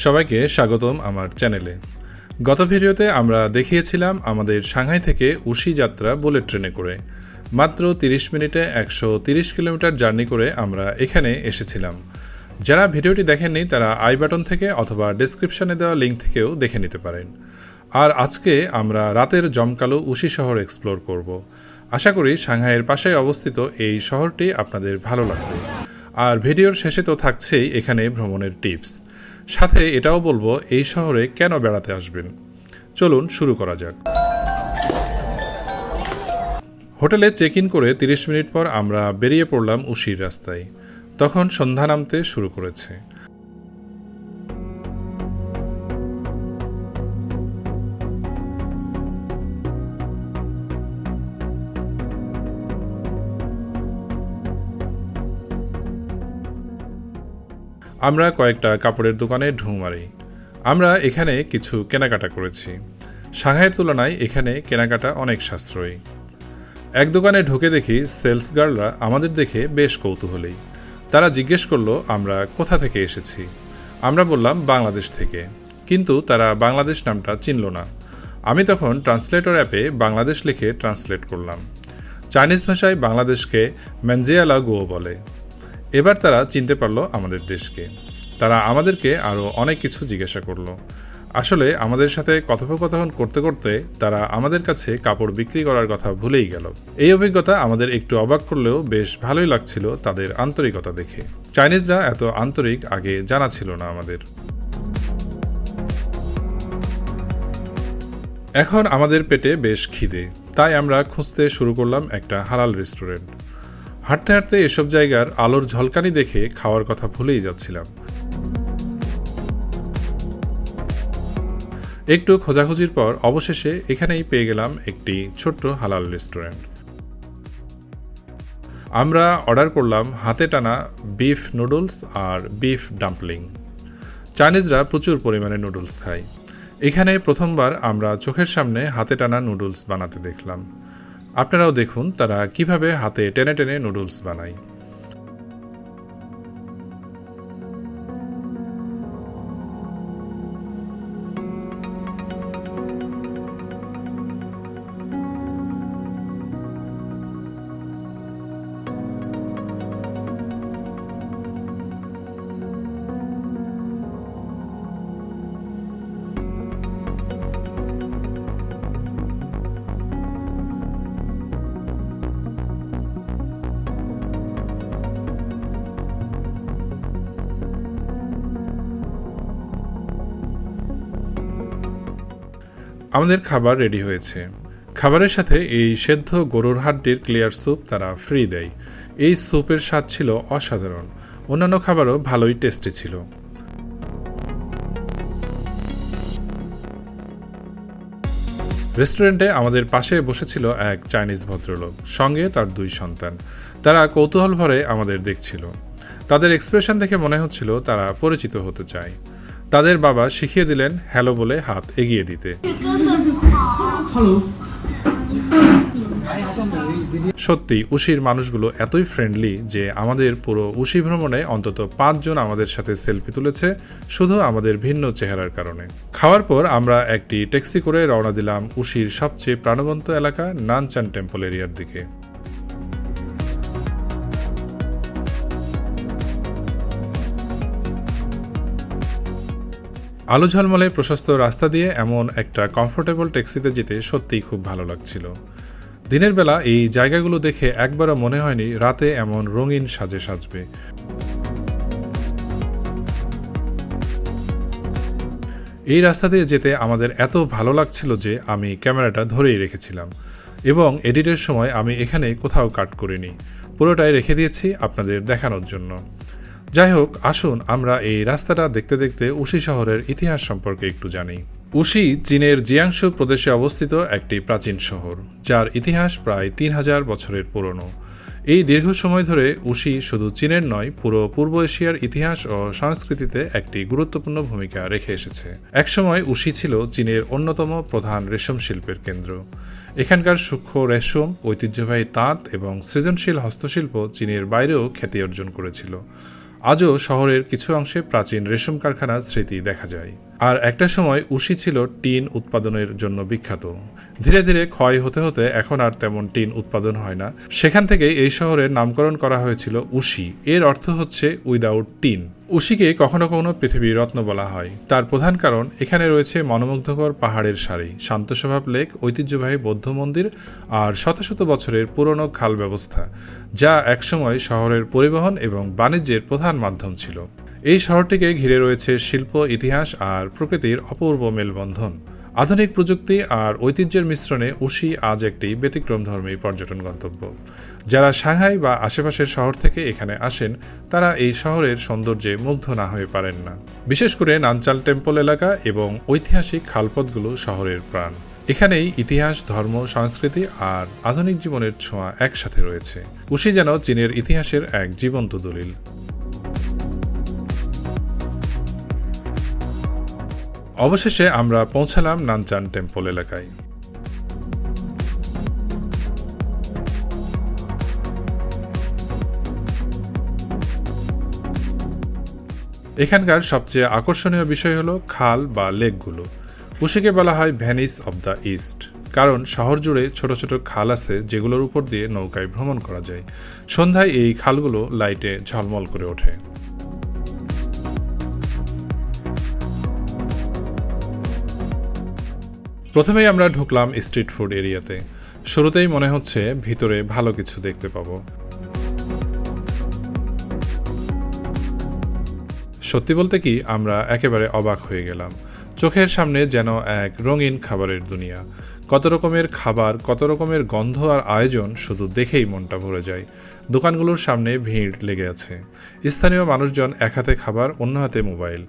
সবাইকে স্বাগতম আমার চ্যানেলে। গত ভিডিওতে আমরা দেখিয়েছিলাম আমাদের সাংহাই থেকে উশি যাত্রা বুলেট ট্রেনে করে। মাত্র 30 মিনিটে 130 কিলোমিটার জার্নি করে আমরা এখানে এসেছিলাম। যারা ভিডিওটি দেখেননি তারা আই বাটন থেকে অথবা ডেসক্রিপশনে দেওয়া লিঙ্ক থেকেও দেখে নিতে পারেন। আর আজকে আমরা রাতের জমকালো উশি শহর এক্সপ্লোর করব। আশা করি সাংহাইয়ের পাশে অবস্থিত এই শহরটি আপনাদের ভালো লাগবে। আর ভিডিওর শেষে তো থাকছেই এখানে ভ্রমণের টিপস, সাথে এটাও বলবো এই শহরে কেন বেড়াতে আসবেন। চলুন শুরু করা যাক। হোটেলে চেক ইন করে 30 মিনিট পর আমরা বেরিয়ে পড়লাম উশির রাস্তায়। তখন সন্ধ্যা নামতে শুরু করেছে। আমরা কয়েকটা কাপড়ের দোকানে ঢুঁ মারি। আমরা এখানে কিছু কেনাকাটা করেছি। সাংহাইয়ের তুলনায় এখানে কেনাকাটা অনেক সাশ্রয়ী। এক দোকানে ঢুকে দেখি সেলস গার্লরা আমাদের দেখে বেশ কৌতূহলী। তারা জিজ্ঞেস করলো আমরা কোথা থেকে এসেছি। আমরা বললাম বাংলাদেশ থেকে, কিন্তু তারা বাংলাদেশ নামটা চিনল না। আমি তখন ট্রান্সলেটর অ্যাপে বাংলাদেশ লিখে ট্রান্সলেট করলাম। চাইনিজ ভাষায় বাংলাদেশকে ম্যানজিয়ালা গুয়ো বলে। এবার তারা চিনতে পারলো আমাদের দেশকে। তারা আমাদেরকে আরও অনেক কিছু জিজ্ঞাসা করলো। আসলে আমাদের সাথে কথোপকথন করতে করতে তারা আমাদের কাছে কাপড় বিক্রি করার কথা ভুলেই গেল। এই অভিজ্ঞতা আমাদের একটু অবাক করলেও বেশ ভালোই লাগছিল তাদের আন্তরিকতা দেখে। চাইনিজরা এত আন্তরিক আগে জানা ছিল না আমাদের। এখন আমাদের পেটে বেশ খিদে, তাই আমরা খুঁজতে শুরু করলাম একটা হালাল রেস্টুরেন্ট। হাঁটতে হাঁটতে এসব জায়গার আলোর ঝলকানি দেখে খাওয়ার কথা ভুলেই যাচ্ছিলাম। একটু খোঁজাখুঁজির পর অবশেষে এখানেই পেয়ে গেলাম একটি ছোট্ট হালাল রেস্টুরেন্ট। আমরা অর্ডার করলাম হাতে টানা বিফ নুডলস আর বিফ ডাম্পলিং। চাইনিজরা প্রচুর পরিমাণে নুডলস খায়। এখানে প্রথমবার আমরা চোখের সামনে হাতে টানা নুডলস বানাতে দেখলাম। আপনারাও দেখুন তারা কিভাবে হাতে টেনে টেনে নুডলস বানায়। আমাদের খাবার রেডি হয়েছে। খাবারের সাথে এই সেদ্ধ গরুর হাড্ডির ক্লিয়ার স্যুপ তারা ফ্রি দেয়। এই স্যুপের স্বাদ ছিল অসাধারণ। অন্যান্য খাবারও ভালোই টেস্টি ছিল। রেস্টুরেন্টে আমাদের পাশে বসেছিল এক চাইনিজ ভদ্রলোক, সঙ্গে তার 2 সন্তান। তারা কৌতূহল ভরে আমাদের দেখছিল। তাদের এক্সপ্রেশন দেখে মনে হচ্ছিল তারা পরিচিত হতে চায়। তাদের বাবা শিখিয়ে দিলেন হ্যালো বলে হাত এগিয়ে দিতে। সত্যি উশির মানুষগুলো এতই ফ্রেন্ডলি যে আমাদের পুরো উশি ভ্রমণে অন্তত 5 জন আমাদের সাথে সেলফি তুলেছে, শুধু আমাদের ভিন্ন চেহারার কারণে। খাওয়ার পর আমরা একটি ট্যাক্সি করে রওনা দিলাম উশির সবচেয়ে প্রাণবন্ত এলাকা নানচান টেম্পল এরিয়ার দিকে। আলো ঝলমলে প্রশস্ত রাস্তা দিয়ে এমন একটা কমফোর্টেবল ট্যাক্সিতে যেতে সত্যিই খুব ভালো লাগছিল। দিনের বেলা এই জায়গাগুলো দেখে একবারও মনে হয়নি রাতে এমন রঙিন সাজে সাজবে। এই রাস্তা দিয়ে যেতে আমাদের এত ভালো লাগছিল যে আমি ক্যামেরাটা ধরেই রেখেছিলাম, এবং এডিটের সময় আমি এখানে কোথাও কাট করিনি, পুরোটাই রেখে দিয়েছি আপনাদের দেখানোর জন্য। যাই হোক, আসুন আমরা এই রাস্তাটা দেখতে দেখতে উশি শহরের ইতিহাস সম্পর্কে একটু জানি। উশি চীনের জিয়াংশু প্রদেশে অবস্থিত একটি প্রাচীন শহর, যার ইতিহাস প্রায় 3000 বছরের পুরনো। এই দীর্ঘ সময় ধরে উশি শুধু চীনের নয়, পুরো পূর্ব এশিয়ার ইতিহাস ও সংস্কৃতিতে একটি গুরুত্বপূর্ণ ভূমিকা রেখে এসেছে। একসময় উশি ছিল চীনের অন্যতম প্রধান রেশম শিল্পের কেন্দ্র। এখানকার সূক্ষ্ম রেশম, ঐতিহ্যবাহী তাঁত এবং সৃজনশীল হস্তশিল্প চীনের বাইরেও খ্যাতি অর্জন করেছিল। আজও শহরের কিছু অংশে প্রাচীন রেশম কারখানার স্মৃতি দেখা যায়। আর একটা সময় উশি ছিল টিন উৎপাদনের জন্য বিখ্যাত। ধীরে ধীরে ক্ষয় হতে হতে এখন আর তেমন টিন উৎপাদন হয় না। সেখান থেকে এই শহরের নামকরণ করা হয়েছিল উশি। এর অর্থ হচ্ছে উইদাউট টিন। উশিকে কখনো কখনো পৃথিবীর রত্ন বলা হয়। তার প্রধান কারণ এখানে রয়েছে মনোমুগ্ধকর পাহাড়ের সারি, শান্ত স্বভাব লেক, ঐতিহ্যবাহী বৌদ্ধ মন্দির আর শত শত বছরের পুরনো খাল ব্যবস্থা, যা একসময় শহরের পরিবহন এবং বাণিজ্যের প্রধান মাধ্যম ছিল। এই শহরটিকে ঘিরে রয়েছে শিল্প, ইতিহাস আর প্রকৃতির অপূর্ব মেলবন্ধন। আধুনিক প্রযুক্তি আর ঐতিহ্যের মিশ্রণে উশি আজ একটি ব্যতিক্রমধর্মী পর্যটন গন্তব্য। যারা সাংহাই বা আশেপাশের শহর থেকে এখানে আসেন, তারা এই শহরের সৌন্দর্যে মুগ্ধ না হয়ে পারেন না। বিশেষ করে নানচাল টেম্পল এলাকা এবং ঐতিহাসিক খালপথগুলো শহরের প্রাণ। এখানেই ইতিহাস, ধর্ম, সংস্কৃতি আর আধুনিক জীবনের ছোঁয়া একসাথে রয়েছে। উশি যেন চীনের ইতিহাসের এক জীবন্ত দলিল। অবশেষে আমরা পৌঁছালাম নানচান টেম্পল এলাকায়। এখানকার সবচেয়ে আকর্ষণীয় বিষয় হলো খাল বা লেকগুলো। উশিকে বলা হয় ভেনিস অব দ্য ইস্ট, কারণ শহর জুড়ে ছোট ছোট খাল আছে যেগুলোর উপর দিয়ে নৌকায় ভ্রমণ করা যায়। সন্ধ্যায় এই খালগুলো লাইটে ঝলমল করে ওঠে। প্রথমেই আমরা ঢুকলাম স্ট্রিট ফুড এরিয়াতে। শুরুতেই মনে হচ্ছে ভিতরে ভালো কিছু দেখতে পাবো। সত্যি বলতে কি, আমরা একেবারে অবাক হয়ে গেলাম। চোখের সামনে যেন এক রঙিন খাবারের দুনিয়া। কত রকমের খাবার, কত রকমের গন্ধ আর আয়োজন, শুধু দেখেই মনটা ভরে যায়। দোকানগুলোর সামনে ভিড় লেগে আছে। স্থানীয় মানুষজন এক হাতে খাবার, অন্য হাতে মোবাইল।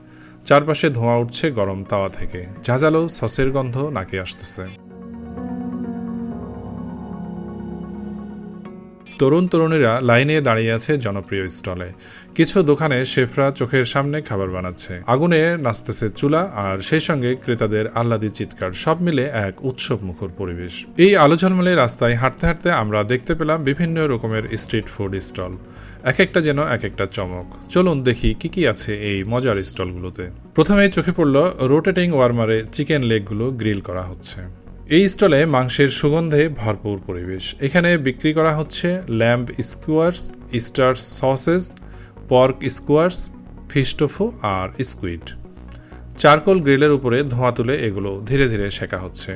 চারপাশে ধোঁয়া উঠছে গরম তাওয়া থেকে, ঝাঁঝালো সসের গন্ধ নাকে আসতেছে। তরুণ তরুণীরা লাইনে দাঁড়িয়ে আছে জনপ্রিয় স্টলে। কিছু দোকানে শেফরা চোখের সামনে খাবার বানাচ্ছে, আগুনে নাচতেছে চুলা, আর সেই সঙ্গে ক্রেতাদের আহ্লাদি চিৎকার। সব মিলে এক উৎসব মুখর পরিবেশ। এই আলো ঝলমলে রাস্তায় হাঁটতে হাঁটতে আমরা দেখতে পেলাম বিভিন্ন রকমের স্ট্রিট ফুড স্টল। এক একটা যেন এক একটা চমক। চলুন দেখি কি কি আছে এই মজার স্টলগুলোতে। প্রথমেই চোখে পড়ল রোটেটিং ওয়ার্মারে চিকেন লেগগুলো গ্রিল করা হচ্ছে। এই স্টলে মাংসের সুগন্ধে ভরপুর পরিবেশ। এখানে বিক্রি করা হচ্ছে lamb skewers, Easter sausages, pork skewers, fish tofu আর স্কুইড। চারকোল গ্রিলের উপরে ধোঁয়া তুলে এগুলো ধীরে ধীরে সেকা হচ্ছে।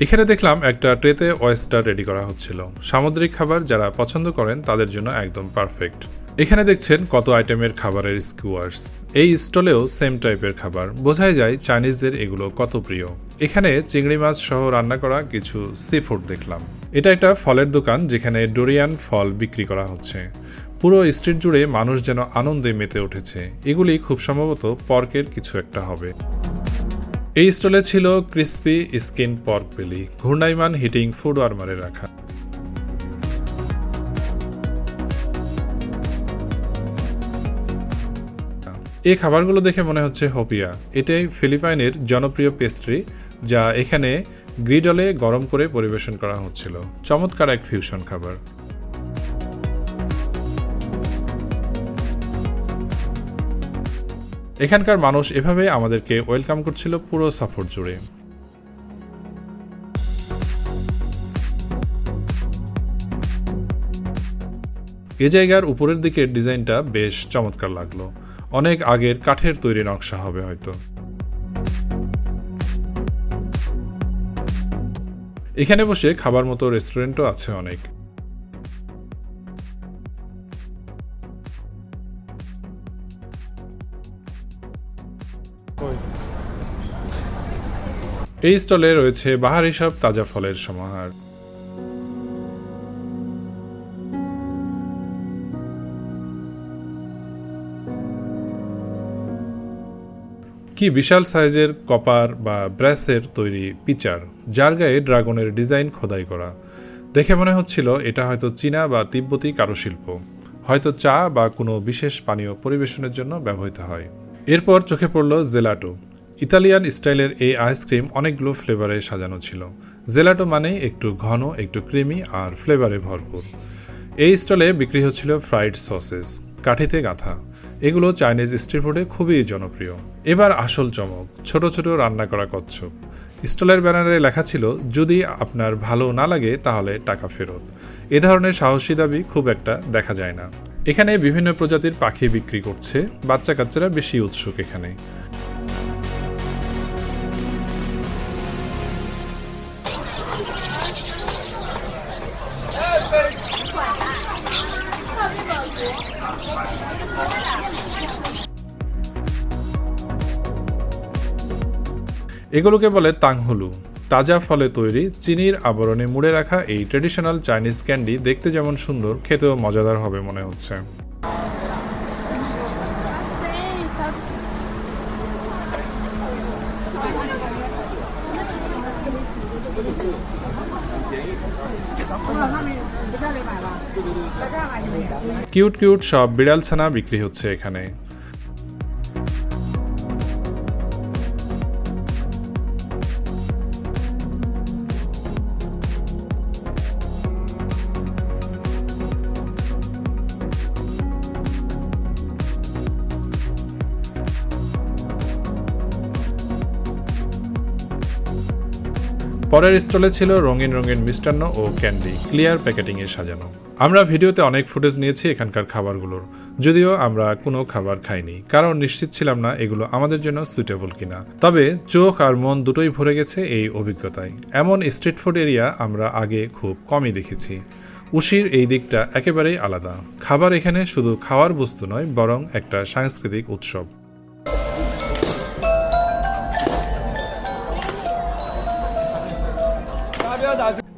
এখানে দেখলাম একটা ট্রেতে ওয়েস্টার রেডি করা হচ্ছিল। সামুদ্রিক খাবার যারা পছন্দ করেন তাদের জন্য একদম পারফেক্ট। এখানে দেখছেন কত আইটেমের খাবারের স্কুয়ার্স। এই স্টলেও সেম টাইপের খাবার। বোঝাই যায় চাইনিজদের এগুলো কত প্রিয়। এখানে চিংড়ি মাছ সহ রান্না করা কিছু সি ফুড দেখলাম। এটা একটা ফলের দোকান যেখানে ডোরিয়ান ফল বিক্রি করা হচ্ছে। পুরো স্ট্রিট জুড়ে মানুষ যেন আনন্দে মেতে উঠেছে। এগুলি খুব সম্ভবত পর্কের কিছু একটা হবে। এই স্টলে ছিল ক্রিসপি স্কিন পর্ক বেলি, ঘূর্ণায়মান হিটিং ফুড ওয়ার্মারে রাখা। এই খাবারগুলো দেখে মনে হচ্ছে হোপিয়া। এটাই ফিলিপাইনের জনপ্রিয় পেস্ট্রি, যা এখানে গ্রিডলে গরম করে পরিবেশন করা হচ্ছিল। চমৎকার এক ফিউশন খাবার। এখানকার মানুষ এভাবে আমাদেরকে ওয়েলকাম করছিল পুরো সফর জুড়ে। এ জায়গার উপরের দিকের ডিজাইনটা বেশ চমৎকার লাগলো। অনেক আগের কাঠের তৈরি নকশা হবে হয়তো। এখানে বসে খাবার মতো রেস্টুরেন্টও আছে অনেক। এই স্টলে রয়েছে বাহারি সব তাজা ফলের সমাহার। কি বিশাল সাইজের কপার বা ব্রাসের তৈরি পিচার, যার গায়ে ড্রাগনের ডিজাইন খোদাই করা। দেখে মনে হচ্ছিল এটা হয়তো চীনা বা তিব্বতী কারুশিল্প, হয়তো চা বা কোনো বিশেষ পানীয় পরিবেশনের জন্য ব্যবহৃত হয়। এরপর চোখে পড়ল জেলাটো। ইতালিয়ান স্টাইলের এই আইসক্রিম অনেকগুলো ফ্লেভারে সাজানো ছিল। জেলাটো মানেই একটু ঘন, একটু ক্রিমি আর ফ্লেভারে ভরপুর। এই স্টলে বিক্রি হচ্ছিল ফ্রাইড সসেস, কাঠিতে গাঁথা। এগুলো চাইনিজ স্ট্রিট ফুডে খুবই জনপ্রিয়। এবার আসল চমক, ছোট ছোট রান্না করা কচ্ছপ। স্টলের ব্যানারে লেখা ছিল, যদি আপনার ভালো না লাগে তাহলে টাকা ফেরত। এ ধরনের সাহসী দাবি খুব একটা দেখা যায় না। এখানে বিভিন্ন প্রজাতির পাখি বিক্রি করছে, বাচ্চা কাচ্চারা বেশি উৎসুক এখানে। এগুলোকে বলে তাংহুলু। তাজা ফলে তৈরি চিনির আবরণে মুড়ে রাখা এই ট্র্যাডিশনাল চাইনিজ ক্যান্ডি দেখতে যেমন সুন্দর, খেতেও মজাদার হবে মনে হচ্ছে। কিউট কিউট সব বিড়াল ছানা বিক্রি হচ্ছে এখানে। পরের স্টলে ছিল রঙিন রঙিন মিষ্টান্ন ও ক্যান্ডি, ক্লিয়ার প্যাকেটিংয়ে সাজানো। আমরা ভিডিওতে অনেক ফুটেজ নিয়েছি এখানকার খাবারগুলোর, যদিও আমরা কোনো খাবার খাইনি, কারণ নিশ্চিত ছিলাম না এগুলো আমাদের জন্য সুইটেবল কিনা। তবে চোখ আর মন দুটোই ভরে গেছে এই অভিজ্ঞতায়। এমন স্ট্রিট ফুড এরিয়া আমরা আগে খুব কমই দেখেছি। উশির এই দিকটা একেবারেই আলাদা। খাবার এখানে শুধু খাওয়ার বস্তু নয়, বরং একটা সাংস্কৃতিক উৎসব।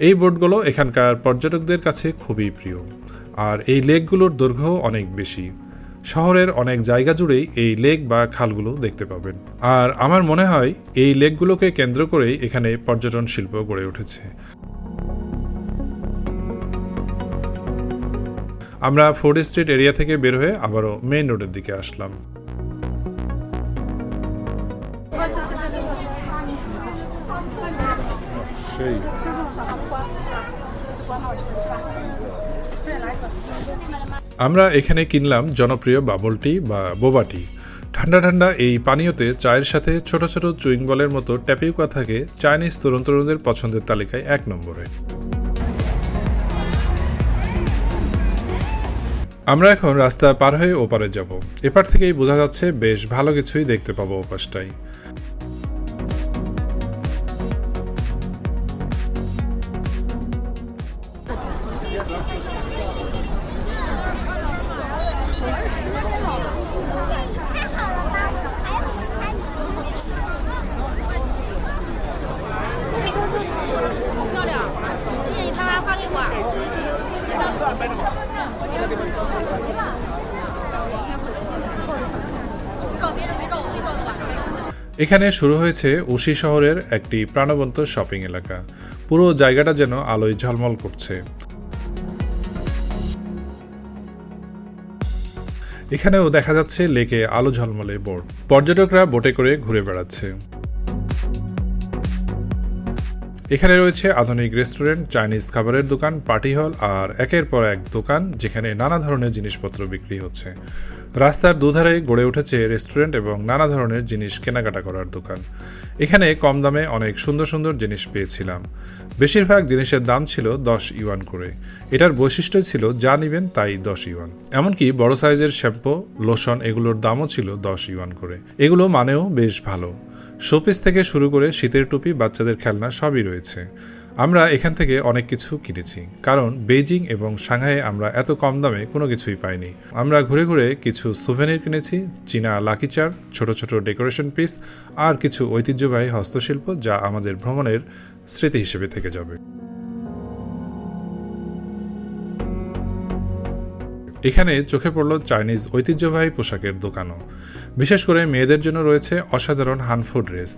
এই বোটগুলো এখানকার পর্যটকদের কাছে খুবই প্রিয়, আর এই লেকগুলোর দৈর্ঘ্য অনেক বেশি। শহরের অনেক জায়গা জুড়েই এই লেক বা খালগুলো দেখতে পাবেন। আর আমার মনে হয় এই লেকগুলোকে কেন্দ্র করেই এখানে পর্যটন শিল্প গড়ে উঠেছে। আমরা ফোর্ড স্ট্রিট এরিয়া থেকে বের হয়ে আবারও মেইন রোডের দিকে আসলাম। আমরা এখানে কিনলাম জনপ্রিয় বাবল টি বা বোবা টি। ঠান্ডা ঠান্ডা এই পানীয়তে চায়ের সাথে ছোট ছোট চুইং বলের মতো ট্যাপিউকা থাকে চাইনিজ তরুণ তরুণদের পছন্দের তালিকায় 1 নম্বরে। আমরা এখন রাস্তা পার হয়ে ওপারে যাব। এপার থেকেই বোঝা যাচ্ছে বেশ ভালো কিছুই দেখতে পাবো ওপাশটাই। এখানে শুরু হয়েছে উশি শহরের একটি প্রাণবন্ত শপিং এলাকা। পুরো জায়গাটা যেন আলোয় ঝলমল করছে। এখানেও দেখা যাচ্ছে লেকে আলো ঝলমলে বোট। পর্যটকরা বোটে করে ঘুরে বেড়াচ্ছে। এখানে রয়েছে আধুনিক রেস্টুরেন্ট, চাইনিজ খাবারের দোকান, পার্টি হল আর একের পর এক দোকান যেখানে নানা ধরনের জিনিসপত্র বিক্রি হচ্ছে। রাস্তার দুধারে গড়ে উঠেছে রেস্টুরেন্ট এবং নানা ধরনের জিনিস কেনাকাটা করার দোকান। এখানে কম দামে অনেক সুন্দর সুন্দর জিনিস পেয়েছিলাম। বেশিরভাগ জিনিসের দাম ছিল 10 ইউয়ান করে। এটার বৈশিষ্ট্য ছিল যা নিবেন তাই 10 ইউয়ান। এমনকি বড় সাইজের শ্যাম্পু, লোশন এগুলোর দামও ছিল 10 ইউয়ান করে। এগুলো মানেও বেশ ভালো। শোপিস থেকে শুরু করে শীতের টুপি, বাচ্চাদের খেলনা সবই রয়েছে। আমরা এখান থেকে অনেক কিছু কিনেছি, কারণ বেইজিং এবং সাংহাইয়ে আমরা এত কম দামে কোনো কিছুই পাইনি। আমরা ঘুরে ঘুরে কিছু সুভেনির কিনেছি, চীনা লাকি চার, ছোট ছোট ডেকোরেশন পিস আর কিছু ঐতিহ্যবাহী হস্তশিল্প যা আমাদের ভ্রমণের স্মৃতি হিসেবে থেকে যাবে। এখানে চোখে পড়ল চাইনিজ ঐতিহ্যবাহী পোশাকের দোকানও। বিশেষ করে মেয়েদের জন্য রয়েছে অসাধারণ হানফু ড্রেস।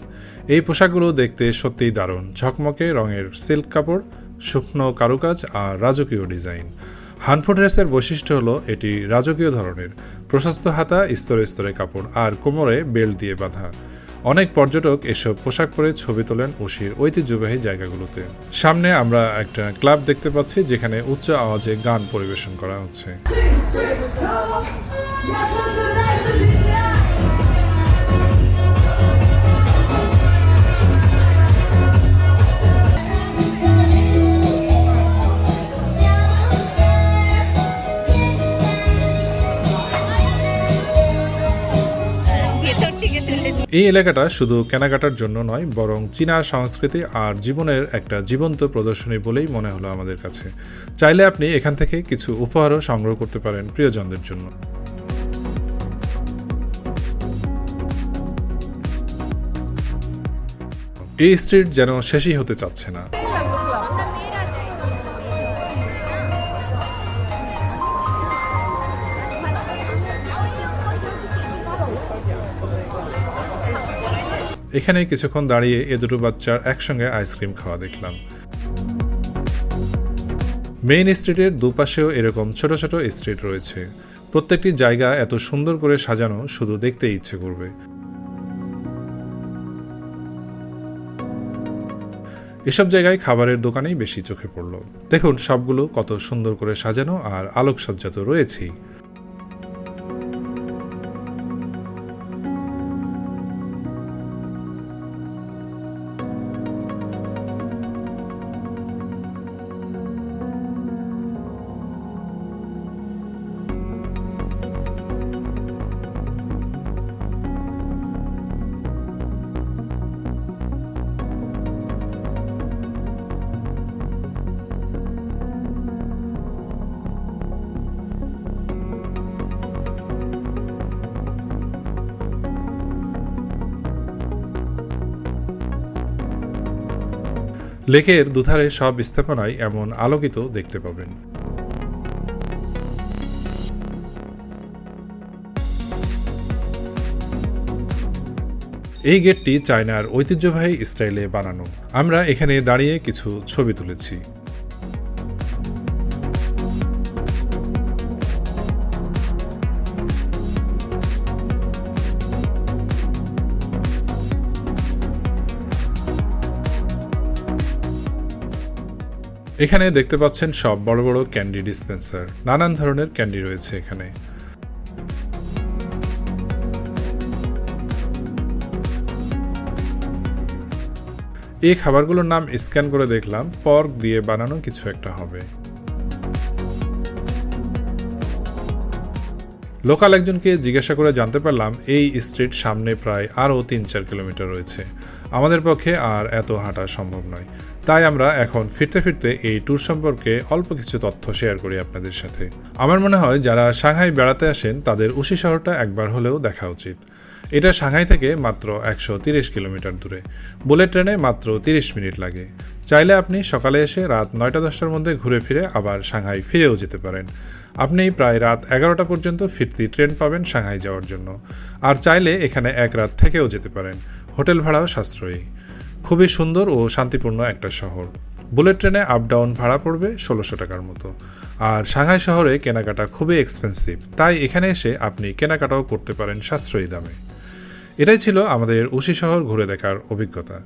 এই পোশাকগুলো দেখতে সত্যিই দারুণ। ঝকমকে রঙের সিল্ক কাপড়, শুকনো কারুকাজ আর রাজকীয় ডিজাইন। হানফু ড্রেসের বৈশিষ্ট্য হলো এটি রাজকীয় ধরনের, প্রশস্ত হাতা, স্তরে স্তরে কাপড় আর কোমরে বেল্ট দিয়ে বাঁধা। অনেক পর্যটক এসব পোশাক পরে ছবি তোলেন উশির ঐতিহ্যবাহী জায়গাগুলোতে। সামনে আমরা একটা ক্লাব দেখতে পাচ্ছি যেখানে উচ্চ আওয়াজে গান পরিবেশন করা হচ্ছে। এই এলাকাটা শুধু কেনাকাটার জন্য নয়, বরং চীনা সংস্কৃতি আর জীবনের একটা জীবন্ত প্রদর্শনী বলেই মনে হলো আমাদের কাছে। চাইলে আপনি এখান থেকে কিছু উপহারও সংগ্রহ করতে পারেন প্রিয়জনদের জন্য। এই স্ট্রিট যেন শেষই হতে চাচ্ছে না। এখানে কিছুক্ষণ দাঁড়িয়ে এ দুটো বাচ্চার একসঙ্গে আইসক্রিম খাওয়া দেখলাম। মেইন স্ট্রিটের দুপাশেও এরকম ছোট ছোট স্ট্রিট রয়েছে। প্রত্যেকটি জায়গা এত সুন্দর করে সাজানো, শুধু দেখতে ইচ্ছে করবে। এসব জায়গায় খাবারের দোকানেই বেশি চোখে পড়ল। দেখুন সবগুলো কত সুন্দর করে সাজানো আর আলোকসজ্জা তো রয়েছেই। লেকের দুধারে সব স্থাপনায় এমন আলোকিত দেখতে পাবেন। এই গেটটি চায়নার ঐতিহ্যবাহী স্টাইলে বানানো। আমরা এখানে দাঁড়িয়ে কিছু ছবি তুলেছি। এখানে দেখতে পাচ্ছেন সব বড় বড় ক্যান্ডি ডিসপেন্সার। নানান ধরনের ক্যান্ডি রয়েছে এখানে। এই খাবারগুলোর নাম স্ক্যান করে দেখলাম, পর্ক দিয়ে বানানো কিছু একটা হবে। লোকাল একজনকে জিজ্ঞাসা করে জানতে পারলাম এই স্ট্রিট সামনে প্রায় আরও 3-4 কিলোমিটার রয়েছে। আমাদের পক্ষে আর এত হাঁটা সম্ভব নয়, তাই আমরা এখন ফিরতে ফিরতে এই ট্যুর সম্পর্কে অল্প কিছু তথ্য শেয়ার করি আপনাদের সাথে। আমার মনে হয় যারা সাংহাই বেড়াতে আসেন তাদের উশি শহরটা একবার হলেও দেখা উচিত। এটা সাংহাই থেকে মাত্র 130 কিলোমিটার দূরে। বুলেট ট্রেনে মাত্র 30 মিনিট লাগে। চাইলে আপনি সকালে এসে রাত 9টা-10টার মধ্যে ঘুরে ফিরে আবার সাংহাই ফিরেও যেতে পারেন। আপনি প্রায় রাত 11টা পর্যন্ত ফিরতি ট্রেন পাবেন সাংহাই যাওয়ার জন্য। আর চাইলে এখানে এক রাত থেকেও যেতে পারেন। হোটেল ভাড়াও সাশ্রয়ী। খুবই সুন্দর ও শান্তিপূর্ণ একটা শহর। বুলেট ট্রেনে আপ ডাউন ভাড়া পড়বে 1600 টাকার মতো। আর সাংহাই শহরে কেনাকাটা খুবই এক্সপেন্সিভ, তাই এখানে এসে আপনি কেনাকাটাও করতে পারেন সাশ্রয়ী দামে। এটাই ছিল আমাদের উশি শহর ঘুরে দেখার অভিজ্ঞতা।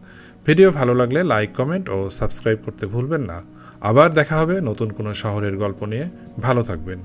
ভিডিও ভালো লাগলে লাইক, কমেন্ট ও সাবস্ক্রাইব করতে ভুলবেন না। আবার দেখা হবে নতুন কোনো শহরের গল্প নিয়ে। ভালো থাকবেন।